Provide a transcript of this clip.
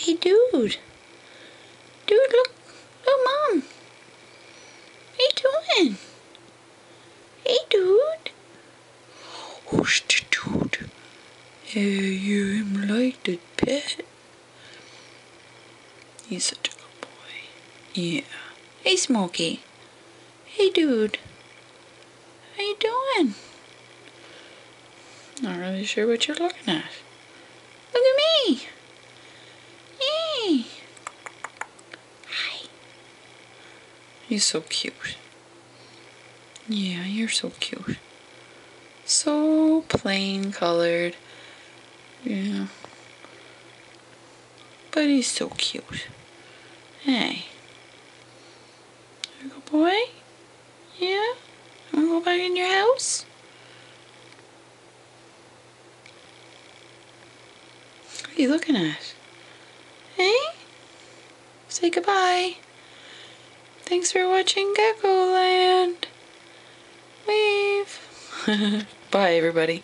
Hey, dude. Dude, look. Look, Mom. What you doing? Hey, dude. Who's the dude? You him like the pet. He's such a good boy. Yeah. Hey, Smokey. Hey, dude. How you doing? Not really sure what you're looking at. Look at me. Hey. Hi. He's so cute. Yeah, you're so cute. So plain colored. Yeah. But he's so cute. Hey. You good boy? Yeah? Wanna go back in your house? What are you looking at? Hey? Say goodbye. Thanks for watching Gecko Land. Wave. Bye, everybody.